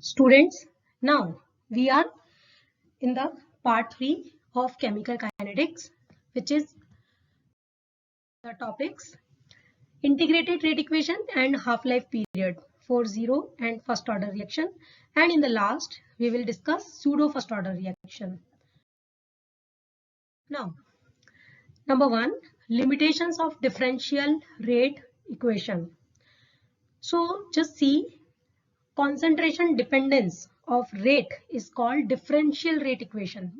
Students, now we are in the part 3 of chemical kinetics, which is the topics integrated rate equation and half-life period for zero and first order reaction, and in the last we will discuss pseudo first order reaction. Now, number 1, limitations of differential rate equation. So just see, concentration dependence of rate is called differential rate equation.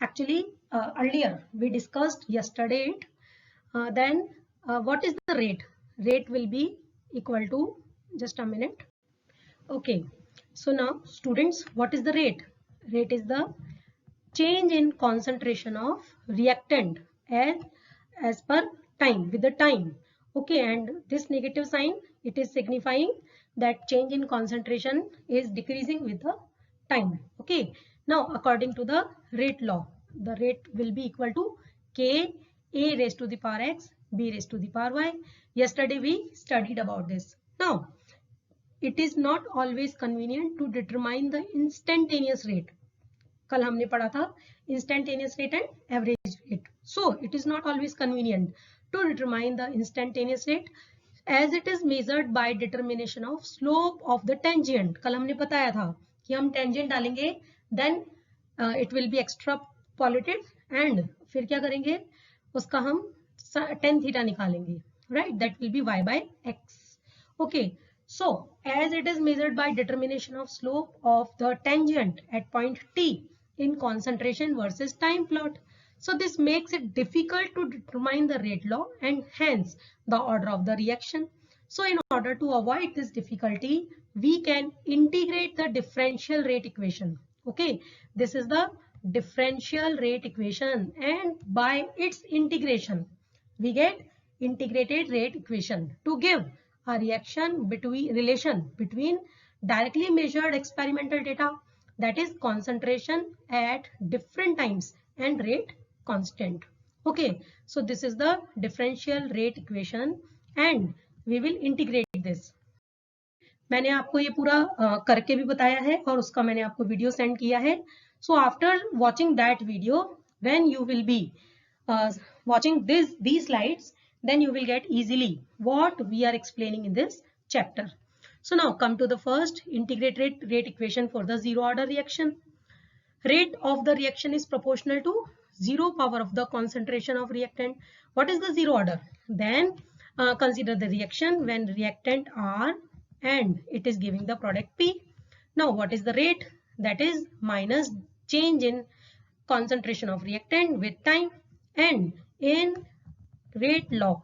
Actually, earlier we discussed yesterday it. Then what is the rate? Rate will be equal to, just a minute. Okay, so now students, what is the rate? Rate is the change in concentration of reactant as per time, with the time. Okay, and this negative sign, it is signifying that change in concentration is decreasing with the time. Okay, now according to the rate law, the rate will be equal to K A raised to the power x B raised to the power y. Yesterday we studied about this. Now it is not always convenient to determine the instantaneous rate. कल हमने पढ़ा था instantaneous rate and average rate. So it is not always convenient to determine the instantaneous rate as it is measured by determination of slope of the tangent. कल हमने बताया था कि हम tangent डालेंगे, then it will be extrapolated and फिर क्या करेंगे, उसका हम tan theta निकालेंगे, right? That will be y by x. Okay. So as it is measured by determination of slope of the tangent at point T in concentration versus time plot. So this makes it difficult to determine the rate law and hence the order of the reaction. So in order to avoid this difficulty, we can integrate the differential rate equation. Okay, this is the differential rate equation, and by its integration, we get integrated rate equation to give a relation between directly measured experimental data, that is concentration at different times, and rate constant. Okay, so this is the differential rate equation and we will integrate this. मैंने आपको ये पूरा करके भी बताया है और उसका मैंने आपको वीडियो सेंड किया है. So after watching that video, when you will be watching these slides, then you will get easily what we are explaining in this chapter. So now come to the first integrated rate equation for the zero order reaction. Rate of the reaction is proportional to 0 power of the concentration of reactant. What is the zero order? Then consider the reaction when reactant R and it is giving the product P. Now what is the rate? That is minus change in concentration of reactant with time. And in rate law,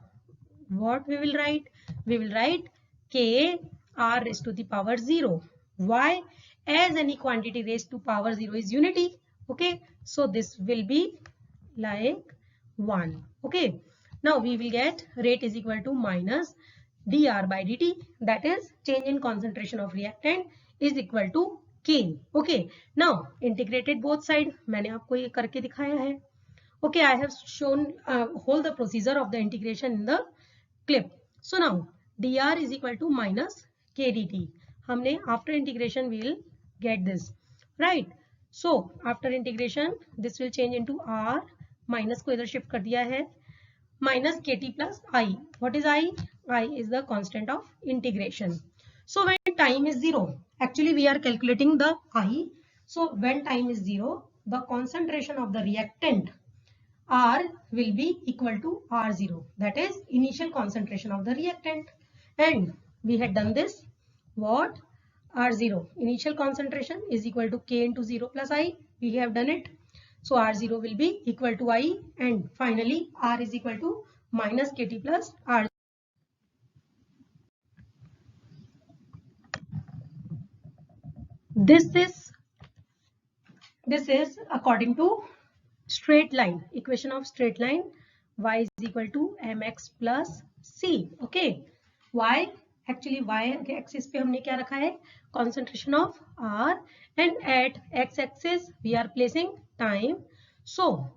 what we will write? We will write K R raised to the power 0. Why? As any quantity raised to power 0 is unity. Okay, so this will be like 1. Okay, now we will get rate is equal to minus dr by dt, that is change in concentration of reactant is equal to K. Okay, now integrated both side, मैंने आपको ये करके दिखाया है. Okay, I have shown whole the procedure of the integration in the clip. So now dr is equal to minus k dt. हमने after integration we will get this, right? So after integration this will change into r, minus को इधर shift कर दिया है, minus kt plus I. What is I? I is the constant of integration. So when time is 0, actually we are calculating the I. So when time is 0, the concentration of the reactant R will be equal to R0, that is initial concentration of the reactant. And we had done this. What? R0 initial concentration is equal to K into 0 plus I. We have done it. So R0 will be equal to I, and finally R is equal to minus KT plus R. This is according to straight line, equation of straight line, y is equal to mx plus c. Okay, y, actually y axis पे हमने क्या रखा है? Concentration of R, and at x axis we are placing time. So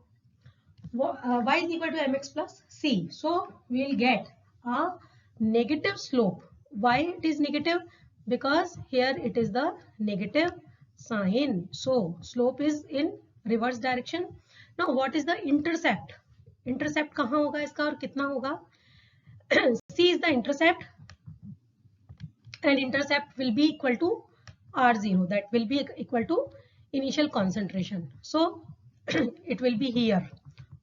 y is equal to mx plus c. So we will get a negative slope. Why it is negative? because here it is the negative sign. So slope is in reverse direction. Now what is the intercept? Intercept कहाँ होगा इसका और कितना होगा? C is the intercept, and intercept will be equal to R0. That will be equal to initial concentration. So it will be here.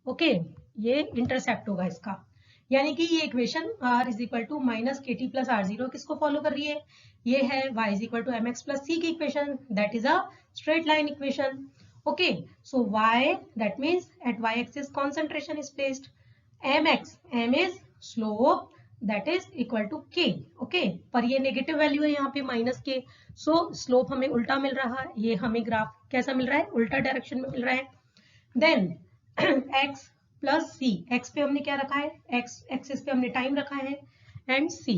Okay, ये intercept होगा इसका. यानी कि ये equation R is equal to minus K T plus R zero किसको follow कर रही है? ये है y is equal to M X plus C की equation. That is a straight line equation. Okay, so y, that means at y axis concentration is placed. m is slope, that is equal to k. Okay, पर ये negative value है यहाँ पे minus के. सो slope हमें उल्टा मिल रहा है. ये हमें ग्राफ कैसा मिल रहा है? उल्टा डायरेक्शन में मिल रहा है. देन x प्लस सी, एक्स पे हमने क्या रखा है? एक्स एक्सिस पे हमने टाइम रखा है, and C.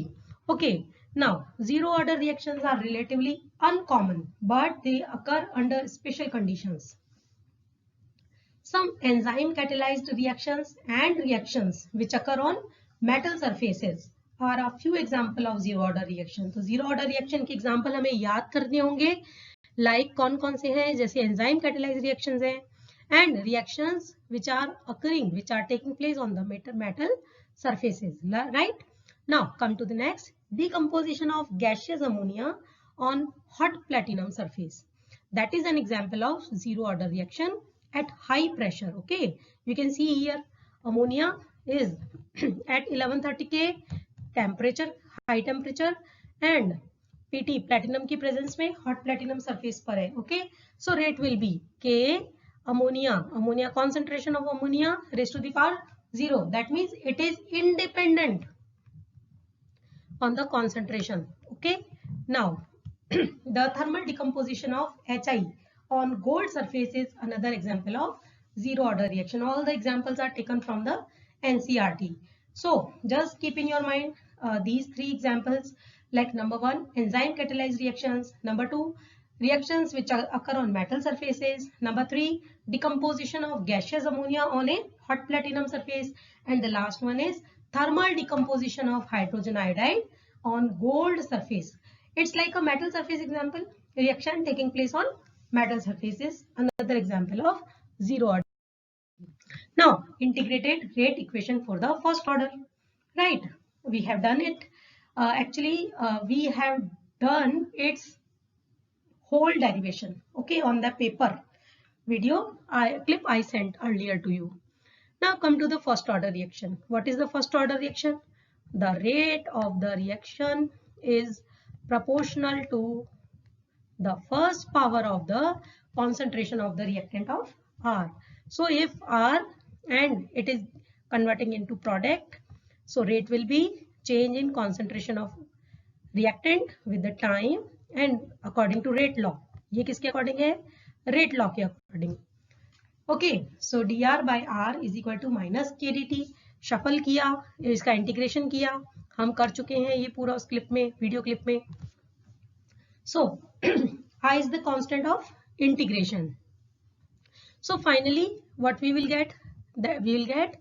Okay, now zero order reactions are relatively uncommon but they occur under special conditions. Some enzyme catalyzed reactions and reactions which occur on metal surfaces are a few example of zero order reaction. तो zero order reaction के example हमें याद करने होंगे. like कौन कौन से हैं? जैसे enzyme catalyzed reactions हैं, and reactions which are occurring, which are taking place on the metal surfaces, right? Now come to the next, decomposition of gaseous ammonia on hot platinum surface. That is an example of zero order reaction at high pressure. Okay, you can see here ammonia is at 1130 K temperature, high temperature, and pt platinum की presence में hot platinum surface पर है. Okay, so rate will be K ammonia concentration of ammonia raised to the power 0. That means it is independent on the concentration. Okay, now the thermal decomposition of Hi on gold surface is another example of zero order reaction. All the examples are taken from the NCERT. So just keep in your mind these three examples, like number 1, enzyme catalyzed reactions, number 2, reactions which occur on metal surfaces, number 3, decomposition of gaseous ammonia on a hot platinum surface, and the last one is thermal decomposition of hydrogen iodide on gold surface. It's like a metal surface example, reaction taking place on metal surfaces, another example of zero order. Now integrated rate equation for the first order, right? We have done it. Actually we have done its whole derivation, okay, on the paper video clip I sent earlier to you. Now come to the first order reaction. What is the first order reaction? The rate of the reaction is proportional to the first power of the concentration of the reactant of R. So if R and it is converting into product, so rate will be change in concentration of reactant with the time and according to rate law. ये किसके according है? Rate law के according. Okay, so dr by r is equal to minus k dt. Shuffle किया, इसका integration किया, हम कर चुके हैं ये पूरा उस क्लिप में, वीडियो क्लिप में. So I is the constant of integration. So finally what we will get? That we will get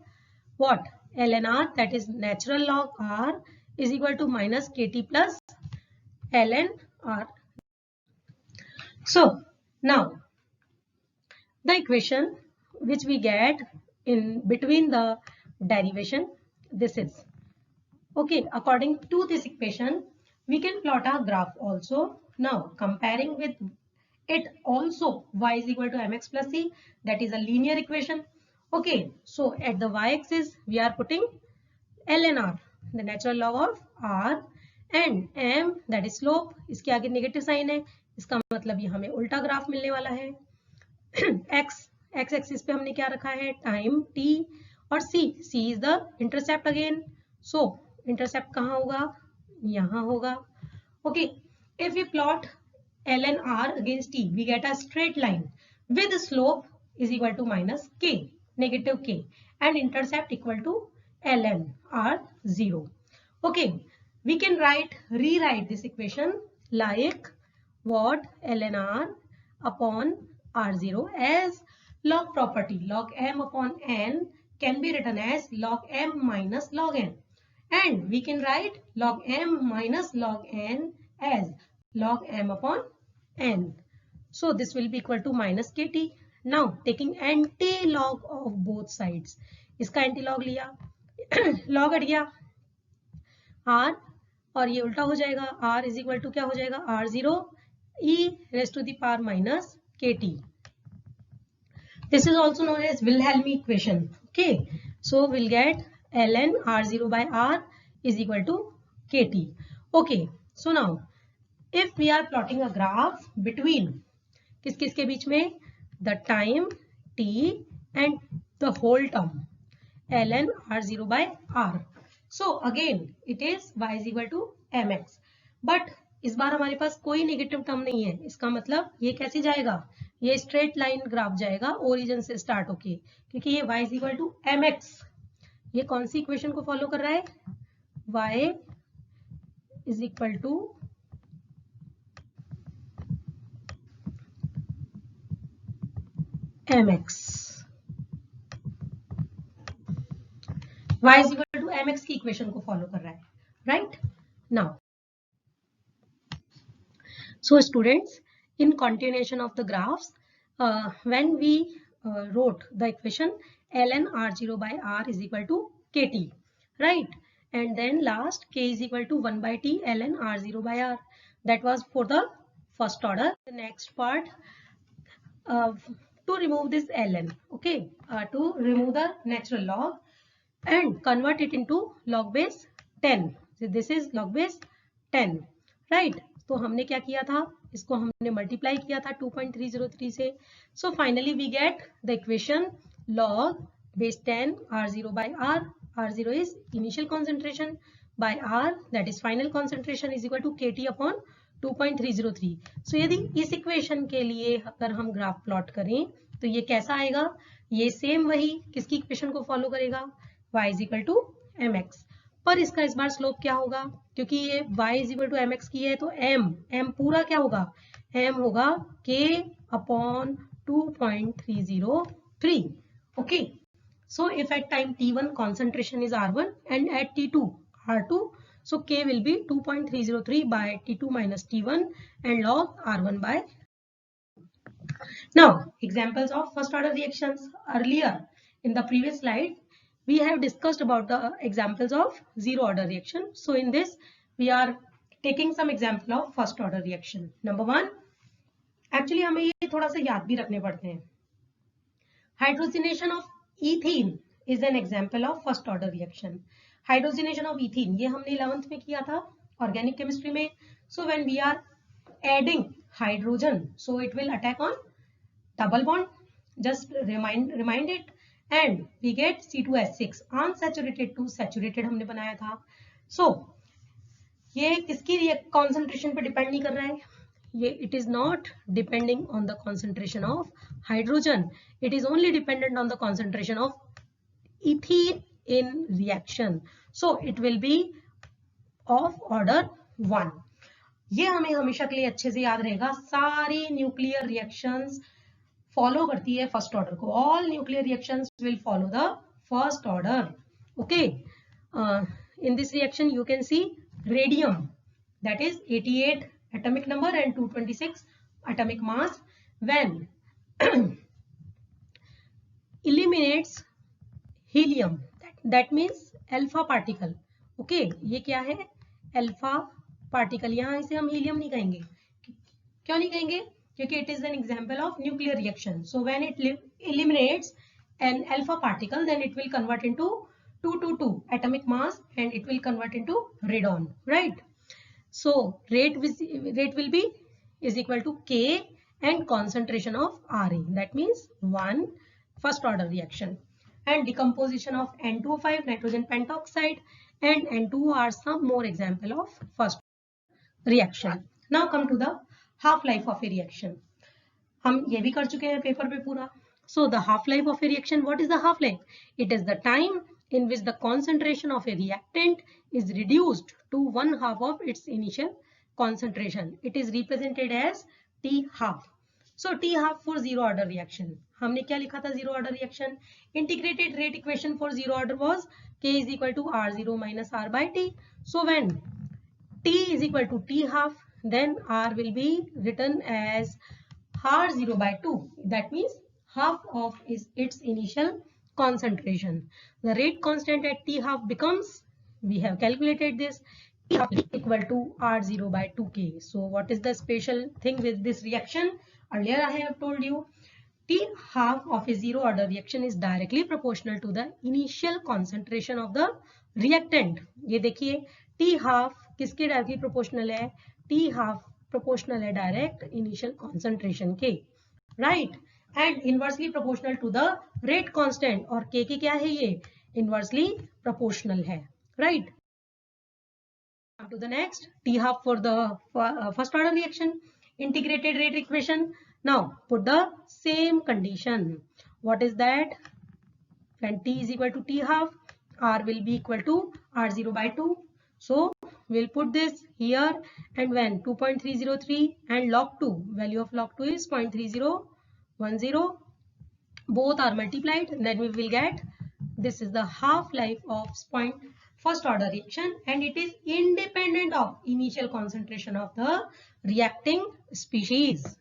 what? ln r, that is natural log r, is equal to minus kt plus ln r. So now the equation which we get in between the derivation, this is okay. According to this equation we can plot a graph also. Now comparing with it also, y is equal to mx plus c, that is a linear equation. Okay, so at the y-axis we are putting ln r, the natural log of r, and m, that is slope. इसके आगे negative sign है, इसका मतलब ये हमें उल्टा graph मिलने वाला है. x एक्सिस पे हमने क्या रखा है? टाइम t, और c is the intercept again. So intercept कहाँ होगा? यहाँ होगा. Okay, if we plot ln r against t, we get a straight line with slope is equal to minus k, negative k, and intercept equal to ln r0. Okay, we can rewrite this equation like what? ln r upon r0 as log property. Log m upon n can be written as log m minus log n, and we can write log m minus log n as log m upon n. So this will be equal to minus kt. Now taking anti-log of both sides. इसका anti-log लिया, log हट गया r और ये उल्टा हो जाएगा, r is equal to क्या हो जाएगा, r0 e raised to the power minus kt. This is also known as Wilhelmi equation. Okay, so we'll get ln r0 by r is equal to kt. Okay, so now if we are plotting a graph between किस किस के बीच में, the time t and the whole term ln r0 by r. So again it is y is equal to mx. But इस बार हमारे पास कोई negative term नहीं है. इसका मतलब ये कैसे जाएगा, ये स्ट्रेट लाइन ग्राफ जाएगा ओरिजिन से स्टार्ट होके, क्योंकि ये y is equal to mx. ये कौन सी इक्वेशन को फॉलो कर रहा है, y is equal to mx. y is equal to mx की इक्वेशन को फॉलो कर रहा है, right. Now so students, in continuation of the graphs, when we wrote the equation ln r0 by r is equal to kt, right, and then last k is equal to 1 by t ln r0 by r. That was for the first order. The next part, to remove this ln, okay, to remove the natural log and convert it into log base 10. So this is log base 10, right. तो हमने क्या किया था, इसको हमने multiply किया था 2.303 से. So finally we get the equation log base 10 r0 by r. r0 is initial concentration by r, that is final concentration, is equal to kt upon 2.303. सो यदि इस इक्वेशन के लिए अगर हम ग्राफ प्लॉट करें तो ये कैसा आएगा, ये सेम वही किसकी इक्वेशन को फॉलो करेगा, y is equal to mx. पर इसका इस बार स्लोप क्या होगा, क्योंकि ये y is equal to mx की है, तो m पूरा क्या होगा, m होगा k upon 2.303. Okay, so if at time t1 concentration is r1 and at t2 r2, so k will be 2.303 by t2 minus t1 and log r1 by. Now examples of first order reactions. Earlier in the previous slide we have discussed about the examples of zero order reaction. So in this we are taking some example of first order reaction. Number one, actually हमें ये थोड़ा सा याद भी रखने पड़ते हैं. Hydrogenation of ethene is an example of first order reaction. Hydrogenation of ethene ये हमने 11th में किया था organic chemistry में. So when we are adding hydrogen, so it will attack on double bond. Just remind it. And we get C2H6, unsaturated to saturated हमने बनाया था. So ये किसकी concentration पे डिपेंड नहीं कर रहा है, ये it is not depending on the concentration of hydrogen, it is only dependent on the concentration of ethene in reaction. So it will be of order 1. ये हमें हमेशा के लिए अच्छे से याद रहेगा, सारी न्यूक्लियर रिएक्शंस फॉलो करती है फर्स्ट ऑर्डर को. All nuclear reactions will follow the first order. Okay, in this reaction you can see radium, that is 88 atomic number and 226 atomic mass. When eliminates helium, that means alpha particle. Okay, ये क्या है, alpha particle. यहाँ इसे हम helium नहीं कहेंगे. क्यों नहीं कहेंगे, क्योंकि it is an example of nuclear reaction. So when it eliminates an alpha particle, then it will convert into 222 atomic mass and it will convert into radon, right? So rate will be is equal to K and concentration of Ra. That means 1 first order reaction. And decomposition of N2O5 nitrogen pentoxide and N2O are some more example of first reaction. Now come to the half life of a reaction. हम ये भी कर चुके हैं paper पे पूरा. So the half life of a reaction, what is the half life? It is the time in which the concentration of a reactant is reduced to 1/2 of its initial concentration. It is represented as T half. So T half for zero order reaction. हमने क्या लिखा था zero order reaction? Integrated rate equation for zero order was K is equal to R0 minus R by T. So when T is equal to T half, then R will be written as R0 by 2. That means half of its initial concentration. The rate constant at T half becomes, we have calculated this, T half is equal to R0 by 2K. So what is the special thing with this reaction? Earlier I have told you, T half of a zero order reaction is directly proportional to the initial concentration of the reactant. ये देखिए T half किसके directly proportional है? T half proportional है direct initial concentration के, right? And inversely proportional to the rate constant, और K की क्या है ये? Inversely proportional है, right? Come to the next, T half for the first order reaction, integrated rate equation. Now put the same condition. What is that? When T is equal to T half, R will be equal to R0 by 2. So we'll put this here, and when 2.303 and log 2, value of log 2 is 0.3010, both are multiplied, then we will get, this is the half-life of first order reaction, and it is independent of initial concentration of the reacting species.